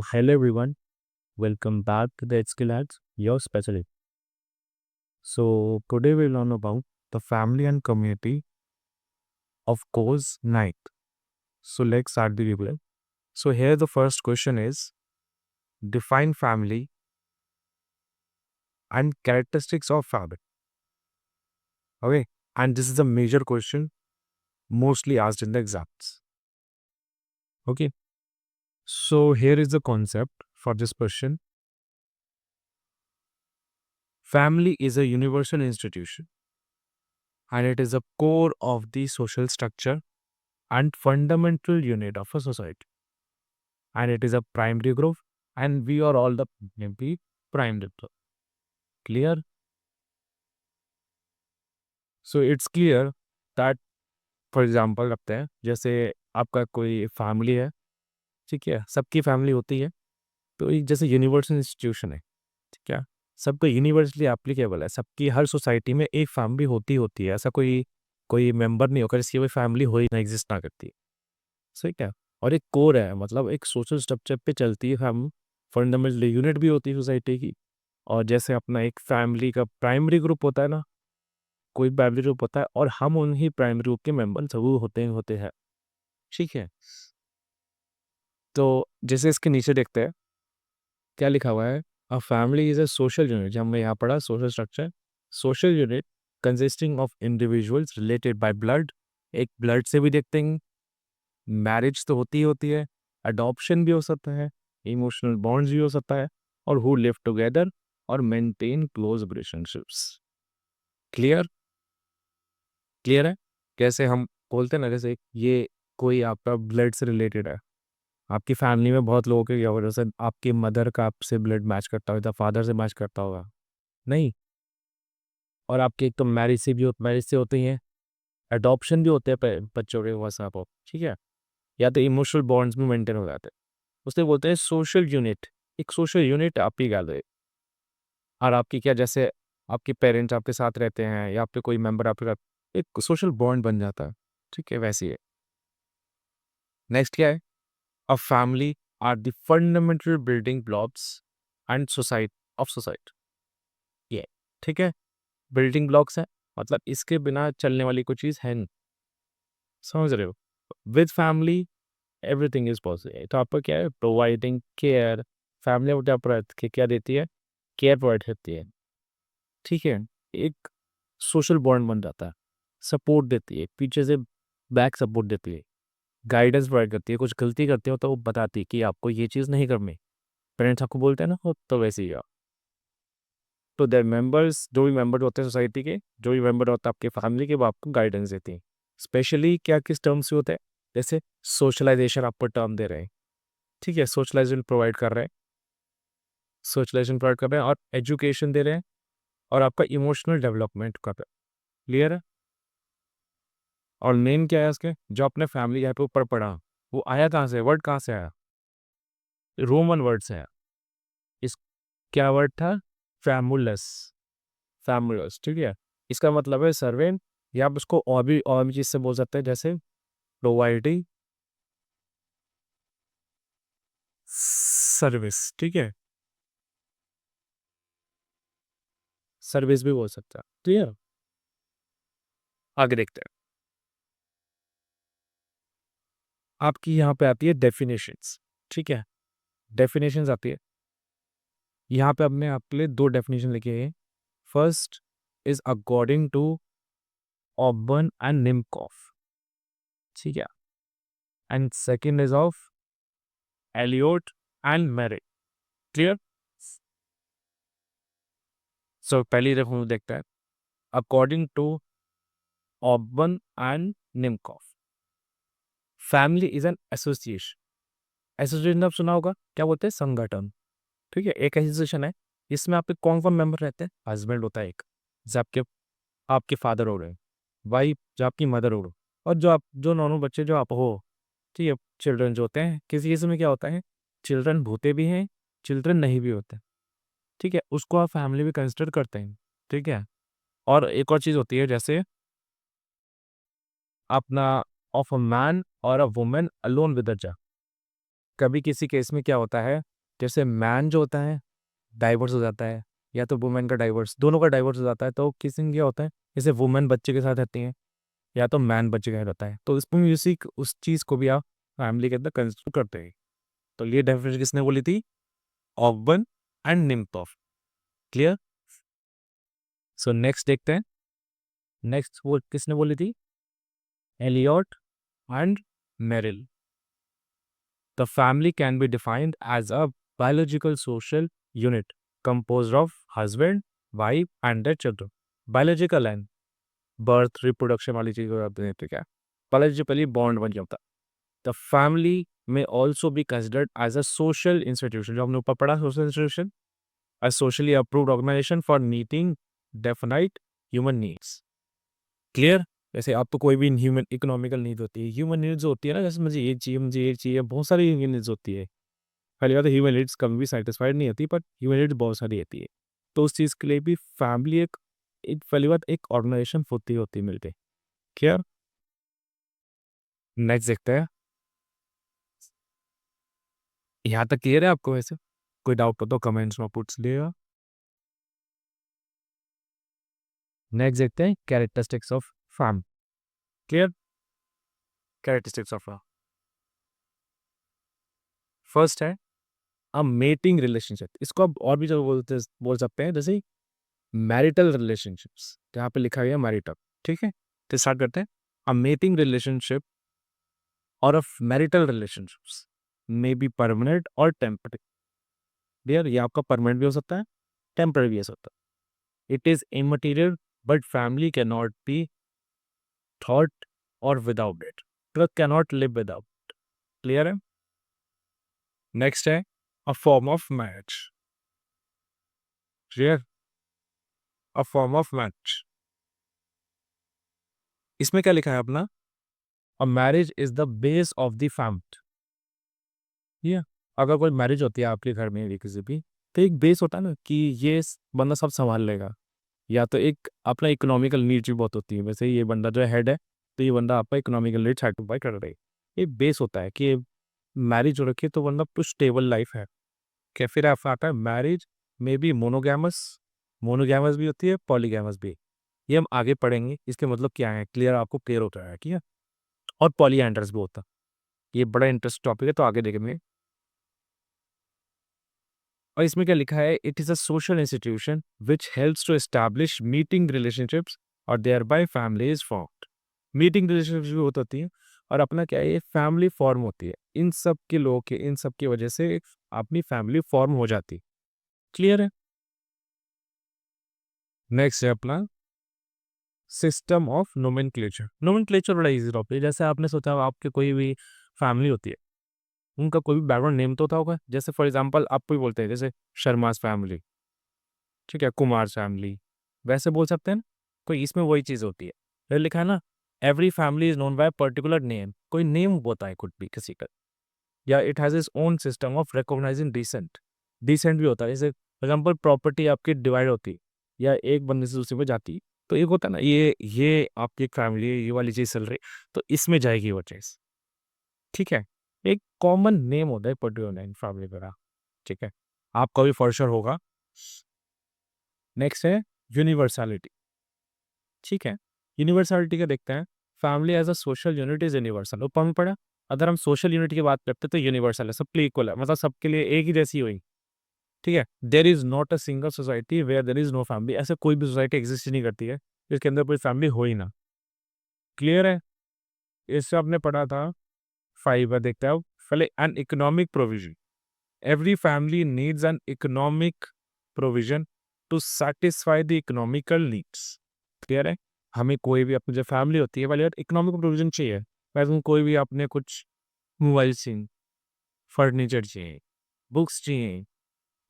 Hello everyone, welcome back to the Skill Ads, your specialist. So, today we'll learn about the family and community of course night. So, let's start the video. So, here the first question is define family and characteristics of family. Okay, and this is a major question mostly asked in the exams. Okay, so here is the concept for this question. Family is a universal institution and it is a core of the social structure and fundamental unit of a society. And it is a primary group, and we are all the maybe primary group. Clear? So it's clear that for example रखते हैं जैसे आपका कोई family है, ठीक है, सबकी family होती है, तो एक जैसे यूनिवर्सल इंस्टीट्यूशन है, ठीक है, सबको यूनिवर्सली एप्लीकेबल है, सबकी हर सोसाइटी में एक फैमिली होती है, ऐसा कोई कोई मेंबर नहीं होकर जिसकी कोई फैमिली हो ही ना, एग्जिस्ट ना करती, सही क्या? और एक कोर है, मतलब एक सोशल स्ट्रक्चर पे चलती है, हम फंडामेंटल यूनिट भी होती है सोसाइटी की। और जैसे अपना एक फैमिली का प्राइमरी ग्रुप होता है ना, कोई प्राइमरी ग्रुप होता है और हम उन्हीं प्राइमरी ग्रुप के मेंबर जरूर होते हैं, ठीक है। तो जैसे इसके नीचे देखते हैं क्या लिखा हुआ है, a family is a social unit, जब हमने यहाँ पढ़ा social structure, social unit consisting of individuals related by blood, एक ब्लड से भी देखते हैं, मैरिज तो होती है, अडॉप्शन भी हो सकता है, इमोशनल बॉन्ड्स भी हो सकता है, और हु लिव टुगेदर और maintain close relationships. Clear? Clear है? कैसे हम बोलते हैं ना, जैसे ये कोई आपका ब्लड से रिलेटेड है, आपकी फैमिली में बहुत लोगों के क्या होगा, जैसे आपकी मदर का आपसे ब्लड मैच करता होगा, फादर से मैच करता होगा नहीं, और आपके एक तो मैरिज से होती हैं, अडॉप्शन भी होते हैं बच्चों के वैसा आप, ठीक है, या तो इमोशनल बॉन्ड्स भी मेंटेन हो जाते हैं, उसे बोलते हैं सोशल यूनिट। एक सोशल यूनिट आपकी गैलरी, और आपकी क्या, जैसे आपके पेरेंट्स आपके साथ रहते हैं या आपके कोई मेंबर आपके साथ, एक सोशल बॉन्ड बन जाता है, ठीक है, वैसी है। नेक्स्ट क्या है, a family are the fundamental building blocks and society of society, ये ठीक है, बिल्डिंग ब्लॉक्स है, मतलब इसके बिना चलने वाली कोई चीज़ है नहीं, समझ रहे हो। With family everything is possible. तो आपको क्या है, प्रोवाइडिंग केयर, फैमिली आपको क्या देती है, केयर प्रोवाइड करती है, ठीक है, एक सोशल बॉन्ड बन जाता है, सपोर्ट देती है, पीछे से बैक सपोर्ट देती है, गाइडेंस प्रोवाइड करती है, कुछ गलती करते हो तो वो बताती है कि आपको ये चीज़ नहीं करनी, पेरेंट्स आपको बोलते हैं ना, तो वैसे ही तो देयर मेंबर्स, जो भी मेंबर होते हैं सोसाइटी के, जो भी मेंबर होता है आपके फैमिली के, वो आपको गाइडेंस देती हैं। स्पेशली क्या किस टर्म से होता है, जैसे सोशलाइजेशन आपको टर्म दे रहे हैं, ठीक है, सोशलाइजेशन प्रोवाइड कर रहे हैं और एजुकेशन दे रहे हैं, और आपका इमोशनल डेवलपमेंट कर रहे हैं। क्लियर है? और मेन क्या है इसके, जो अपने फैमिली यहाँ पे ऊपर पढ़ा, वो आया कहाँ से, वर्ड कहाँ से आया, रोमन वर्ड से आया। इस क्या वर्ड था, फैमुलस, फैमुलस, ठीक है, इसका मतलब है सर्वेंट, या आप उसको और भी चीज़ से बोल सकते हैं, जैसे प्रोवाइडिंग सर्विस, ठीक है, सर्विस भी बोल सकते हैं। क्लियर? आगे देखते हैं, आपकी यहाँ पे आती है डेफिनेशंस, ठीक है, डेफिनेशंस आती है, यहाँ पे हमने आपके लिए दो डेफिनेशन लिखे हैं। First is according to Ogburn and Nimkoff, ठीक है, and second is of Elliott and Merrill. Clear? So पहली रेफरेंस देखते हैं, according to Ogburn and Nimkoff, family is an association, association आप सुना होगा, क्या बोलते हैं, संगठन, ठीक है, एक एसोसिएशन है, इसमें आपके कौन कौन मेंबर रहते हैं, हस्बैंड होता है एक, जैसे आपके आपके फादर हो रहे हैं, वाइफ जो आपकी मदर हो रहे, और जो नॉर्मल बच्चे जो आप हो, ठीक है, चिल्ड्रन जो होते हैं, किसी केस में क्या होता है, चिल्ड्रन होते भी हैं, चिल्ड्रन नहीं भी होते, ठीक है, उसको आप फैमिली भी कंसिडर करते हैं, ठीक है। और एक और चीज़ होती है, जैसे अपना ऑफ अ मैन और a woman alone with a child, कभी किसी केस में क्या होता है, जैसे मैन जो होता है डाइवोर्स हो जाता है, या तो वुमेन का डाइवोर्स, दोनों का डाइवोर्स हो जाता है, तो किसी में क्या होता है, जैसे वुमेन बच्चे के साथ रहती है या तो मैन बच्चे के साथ रहता है, तो इसमें भी उस चीज़ को भी आप फैमिली के अंदर कंसिडर करते हैं। तो ये डेफिनेशन किसने बोली थी? Ogburn and Nimkoff. Clear? So next देखते हैं, नेक्स्ट वो किसने बोली थी? Elliott and Merrill. The family can be defined as a biological social unit composed of husband, wife and their children. Biological and birth reproduction वाली चीज़ को आप देते क्या, बायोलॉजिकली बॉन्ड बन जाता है। The family may also be considered as a social institution, जो हमने ऊपर पढ़ा, social institution, a socially approved organization for meeting definite human needs. Clear? जैसे आपको कोई भी ह्यूमन इकोनॉमिकल नीड होती है, ह्यूमन नीड्स होती है ना, जैसे मुझे ये चाहिए, बहुत सारी ह्यूमन नीड्स होती है। पहली बात, ह्यूमन नीड्स कभी भी सेटिस्फाइड नहीं होती, बट ह्यूमन नीड्स बहुत सारी होती है। तो उस चीज़ के लिए भी फैमिली एक एक पहली बात एक ऑर्गेनाइजेशन होती मिलते। क्लियर? नेक्स्ट देखते हैं। यहाँ तक क्लियर है आपको? वैसे कोई डाउट हो तो कमेंट्स में पूछ लिएगा। नेक्स्ट देखते हैं characteristics of family. Clear? Characteristics of first है अ मेटिंग रिलेशनशिप। इसको आप और भी जो बोल सकते हैं, जैसे मैरिटल रिलेशनशिप्स, जहाँ पे लिखा गया मैरिटल। ठीक है, तो स्टार्ट करते हैं। अ मेटिंग रिलेशनशिप और of marital relationships may be permanent और टेम्पररी। डियर, ये आपका परमानेंट भी हो सकता है, टेम्पररी भी हो सकता है। It is immaterial but family can not be thought और without it, can not live without. Clear है? नेक्स्ट है a form of marriage. Clear? A form of marriage, इसमें क्या लिखा है अपना? A marriage is the base of the family. ये अगर कोई मैरिज होती है आपके घर में, किसी भी, तो एक बेस होता है ना कि ये बंदा सब संभाल लेगा, या तो एक अपना इकोनॉमिकल नीड्स भी बहुत होती है। वैसे ये बंदा जो हेड है, तो ये बंदा आपका इकोनॉमिकल नीड सेटिस्फाई कर रहा है। ये बेस होता है कि मैरिज हो रखी है तो बंदा कुछ स्टेबल लाइफ है। क्या फिर आप आता है मैरिज में भी मोनोगैमस, मोनोगैमस भी होती है, पॉलीगैमस भी। ये हम आगे पढ़ेंगे, इसके मतलब क्या है, क्लियर आपको क्लियर होता है। ठीक है? और पॉलीएंड्रस भी होता है। ये बड़ा इंटरेस्ट टॉपिक है, तो आगे देखेंगे। और इसमें क्या लिखा है? It is a social institution which helps to establish meeting relationships और thereby family is formed. Meeting relationships भी होती है, और अपना क्या है, ये फैमिली फॉर्म होती है। इन सब के लोगों के, इन सब की वजह से एक अपनी फैमिली फॉर्म हो जाती है। क्लियर है? नेक्स्ट है अपना सिस्टम ऑफ नोमेनक्लेचर। नोमेनक्लेचर बड़ा इजी टॉपिक है। जैसे आपने सोचा आपके कोई भी फैमिली होती है, उनका कोई भी बैकग्राउंड नेम तो होता होगा। जैसे फॉर एग्जांपल आप कोई बोलते हैं, जैसे शर्मास फैमिली, ठीक है, कुमार फैमिली, वैसे बोल सकते हैं ना। कोई इसमें वही चीज़ होती है। फिर लिखा है ना, every family is known by particular name, कोई नेम होता है कुछ भी किसी का, या it has its own system of recognizing descent. Descent भी होता है, जैसे फॉर एग्जाम्पल प्रॉपर्टी आपकी डिवाइड होती है, या एक बंदे से दूसरे में जाती है, तो एक होता है ना, ये आपकी एक फैमिली है, ये वाली चीज़ चल रही, तो इसमें जाएगी वो चीज़। ठीक है? एक कॉमन नेम होता है पर्टिकुलर नेम फैमिली का। ठीक है? आपका भी फॉर श्योर होगा। नेक्स्ट है यूनिवर्सैलिटी। ठीक है? यूनिवर्सैलिटी का देखते हैं। Family as a social unit is universal. ऊपर में पढ़ा, अगर हम सोशल यूनिट की बात करते हैं तो यूनिवर्सल है, सबके लिए इक्वल है, मतलब सबके लिए एक ही जैसी हुई। ठीक है? There is not a single society where there is no family. ऐसे कोई भी सोसाइटी एग्जिस्ट ही नहीं करती है जिसके अंदर कोई फैमिली हो ही ना। क्लियर है? इससे आपने पढ़ा था 5 देखते हैं अब। पहले an economic provision. Every family needs an economic provision to satisfy the economical needs. Clear है? हमें कोई भी अपनी जो फैमिली होती है पहले इकोनॉमिक प्रोविजन चाहिए। वैसे कोई भी अपने कुछ मोबाइल चाहिए, फर्नीचर चाहिए, बुक्स चाहिए,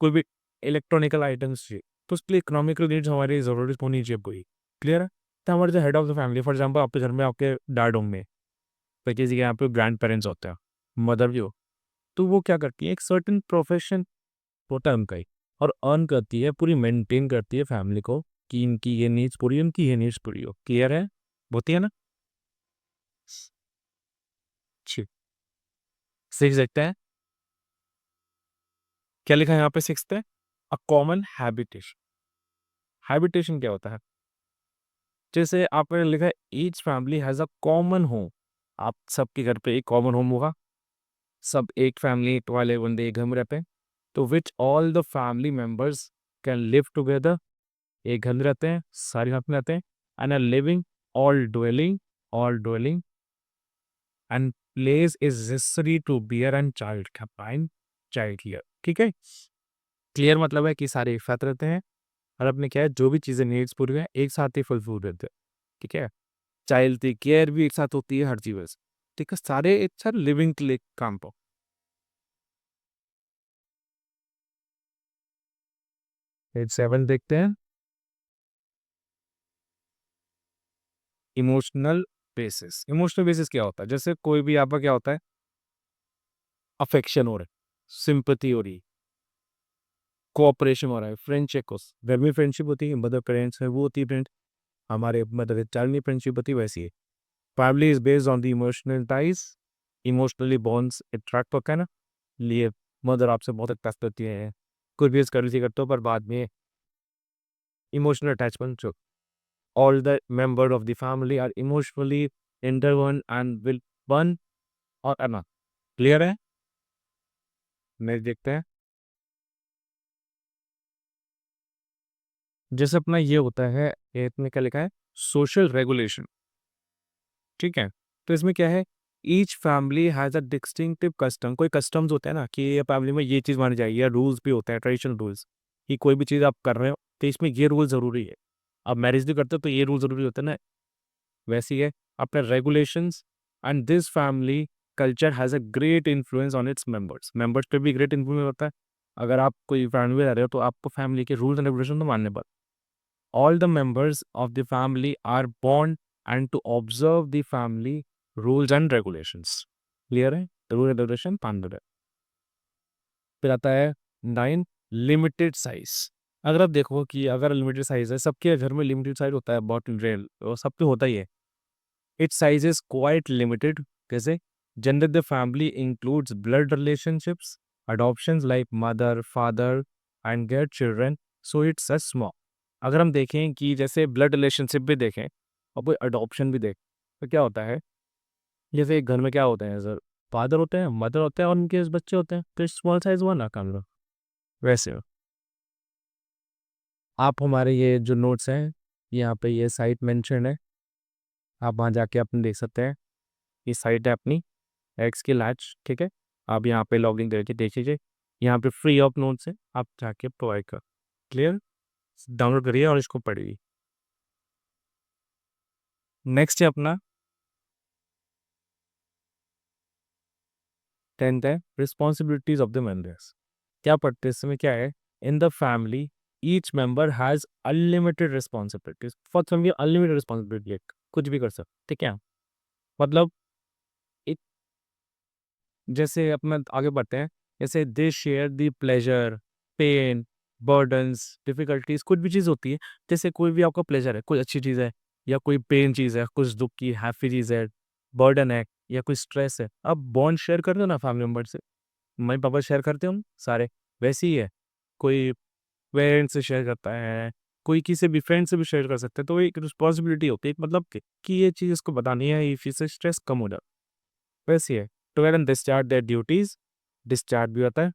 कोई भी इलेक्ट्रॉनिकल आइटम्स चाहिए, तो उसके लिए इकोनॉमिकल नीड्स हमारी ज़रूरत होनी चाहिए पूरी। क्लियर है? तो हमारे जो head of the family, for example आपके घर में आपके डैड होंगे, तो किसी के यहाँ पे ग्रैंड पेरेंट्स होते हैं, मदर भी हो, तो वो क्या करती है, एक सर्टेन प्रोफेशन होता है उनका ही, और अर्न करती है, पूरी मेंटेन करती है फैमिली को, कि इनकी ये नीड्स पूरी, उनकी ये नीड्स पूरी हो। क्लियर है? होती है ना? ठीक, सीख सकते हैं। क्या लिखा है यहाँ पे 6th पे? A common habitation. हैबिटेशन क्या होता है? जैसे आपने लिखा है each family has a common home. आप सबके घर पे एक कॉमन होम होगा। सब एक फैमिली वाले बंदे एक घर में रहते हैं। तो which all the family members can live together. एक घर में रहते हैं, सारे साथ में रहते हैं। And living all dwelling and place is necessary to bear and child combine child here. ठीक है, क्लियर मतलब है कि सारे एक साथ रहते हैं और अपने क्या है जो भी चीज़ें नीड्स पूरी है एक साथ ही फुलफिल रहते हैं। ठीक है, चाइल्ड की केयर भी एक साथ होती है हर चीज़ से। ठीक है, सारे एक साथ लिविंग के लिए काम पर। 7 देखते हैं। इमोशनल बेसिस क्या होता है? जैसे कोई भी आपका क्या होता है, अफेक्शन हो रहा है, सिंपैथी हो रही है, कोऑपरेशन हो रहा है, फ्रेंडशिप, घर में फ्रेंडशिप होती है, मदर पेरेंट्स है वो होती है फ्रेंड, हमारे मदर चाइल्ड में फ्रेंडशिप होती है वैसी है। Family is based on the emotional ties. Emotionally bonds attract होता है ना, लिए मदर आपसे बहुत अट्रैक्ट होती है, कुछ भी कर करते हो पर बाद में emotional attachment. All the member of the family are emotionally interwoven and will one और अनदर। क्लियर है? नेक्स्ट देखते हैं। जैसे अपना ये होता है, इसमें क्या लिखा है, सोशल रेगुलेशन। ठीक है, तो इसमें क्या है, each family has a distinctive custom. कोई कस्टम्स होते हैं ना कि ये फैमिली में ये चीज़ मानी जाएगी, या रूल्स भी होते हैं, ट्रेडिशनल रूल्स, कि कोई भी चीज़ आप कर रहे हो तो इसमें ये रूल ज़रूरी है। आप मैरिज भी करते हो तो ये रूल ज़रूरी होते हैं ना, वैसे ही है अपने regulations. And this family culture has a great influence on its members. Members पे भी ग्रेट इन्फ्लुएंस होता है। अगर आप कोई फैमिली में रह रहे हो तो आपको फैमिली के रूल्स एंड रेगुलेशन तो मानने पड़ते। All the members of the family are born and to observe the family rules and regulations. Clear है? रूल एंड रेगुलेशन पांडव है। फिर आता है 9, लिमिटेड साइज। अगर आप देखो कि अगर लिमिटेड साइज है, सबके घर में लिमिटेड साइज होता है, बहुत रेयर, और सब पे होता ही है। Its size is quite limited. कैसे? General the family includes blood relationships, adoptions like mother father and their children, so it's a small। अगर हम देखें कि जैसे ब्लड रिलेशनशिप भी देखें और कोई अडॉप्शन भी देखें तो क्या होता है, जैसे एक घर में क्या होते हैं सर, फादर होते हैं, मदर होते हैं और उनके बच्चे होते हैं, तो स्मॉल साइज हुआ ना काम लो। वैसे आप हमारे ये जो नोट्स हैं, यहाँ पे ये साइट मेंशन है, आप वहाँ जाके अपने देख सकते हैं। ये साइट है अपनी एक्स की लैच। ठीक है, आप यहाँ पे लॉगिन करके देख लीजिए, यहाँ पे फ्री ऑफ नोट्स है, आप जाके प्रोवाइड कर। क्लियर? डाउनलोड करिए और इसको पढ़िए। नेक्स्ट है अपना 10th है, रिस्पॉन्सिबिलिटीज ऑफ द मेंबर्स। क्या पढ़ते हैं इसमें, क्या है, in the family each member has unlimited responsibilities. For family unlimited responsibility है, कुछ भी कर सकते। ठीक है, मतलब एक, जैसे अपना आगे बढ़ते हैं, जैसे they share the pleasure, pain, burdens, difficulties, कुछ भी चीज़ होती है। जैसे कोई भी आपका प्लेजर है, कोई अच्छी चीज़ है, या कोई पेन चीज़ है, कुछ दुख की हैप्पी चीज़ है, बर्डन है, या कोई स्ट्रेस है, आप बॉन्ड शेयर करते हो ना फैमिली मेम्बर से। मम्मी पापा शेयर करते हो हम सारे, वैसे ही है। कोई पेरेंट्स से शेयर करता है, कोई किसी भी फ्रेंड से भी शेयर कर सकते हैं, तो एक रिस्पॉन्सिबिलिटी होती है, एक मतलब कि ये चीज़ इसको बतानी है, ये चीज़ से स्ट्रेस कम हो जाता है। वैसे ही है, together and discharge their duties. Discharge भी होता है,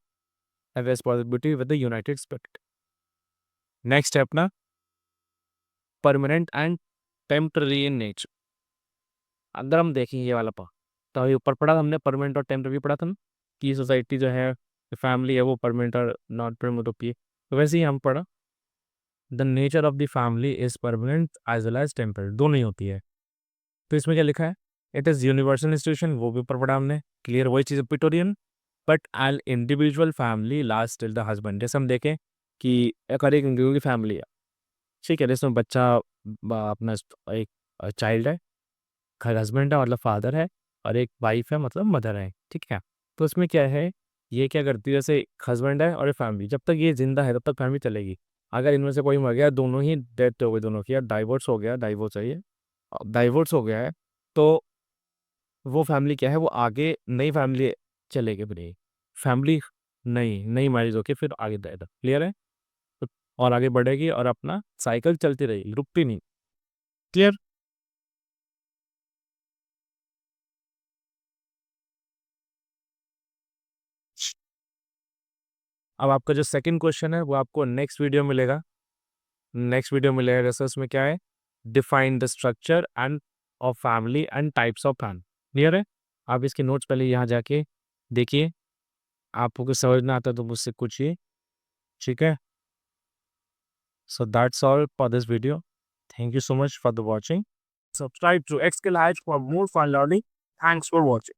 and responsibility with the United spirit. Next है अपना permanent and temporary in nature. अगर हम देखें ये वाला पा, तो अभी ऊपर पढ़ा हमने परमानेंट और टेम्पररी पढ़ा था ना, कि सोसाइटी जो है, फैमिली है, वो परमानेंट और नॉट परमानेंट होती है। तो वैसे ही हम पढ़ा the nature of the family is permanent as well as temporary, दोनों ही होती है। तो इसमें क्या लिखा है, इट इज़ यूनिवर्सल इंस्टीट्यूशन, वो भी ऊपर पढ़ा हमने, क्लियर, वही चीज़ पिटोरियन। But an individual family last till the husband. जैसे हम देखें कि अगर एक इंडिविजुअल की फैमिली है, ठीक है, जिसमें बच्चा अपना एक चाइल्ड है, घर हस्बैंड है मतलब फादर है, और एक वाइफ है मतलब मदर है। ठीक है, तो उसमें क्या है, ये क्या करती है, जैसे हस्बैंड है और एक फैमिली, जब तक ये जिंदा है तब तक फैमिली चलेगी। अगर इनमें से कोई मर गया, दोनों ही डेथ हो गई दोनों की, या डाइवोर्स हो गया, डाइवोर्स है ये, डाइवोर्स हो गया है, तो वो फैमिली क्या है, वो आगे नई फैमिली चलेगी बनेगी। फैमिली नहीं मैरिज होके फिर आगे जाएगा, क्लियर है? तो और आगे बढ़ेगी और अपना साइकिल चलती रहेगी, रुकती नहीं, क्लियर? अब आपका जो सेकंड क्वेश्चन है वो आपको नेक्स्ट वीडियो मिलेगा। जैसे उसमें क्या है, define the structure end of family and types of fan, clear है? आप इसके नोट्स पहले यहाँ जाके देखिए, आपको कुछ समझ ना आता तो मुझसे पूछिए, ठीक है? So that's all for this video. Thank you so much for the watching. Subscribe to Xskill Hatch for more fun learning. Thanks for watching.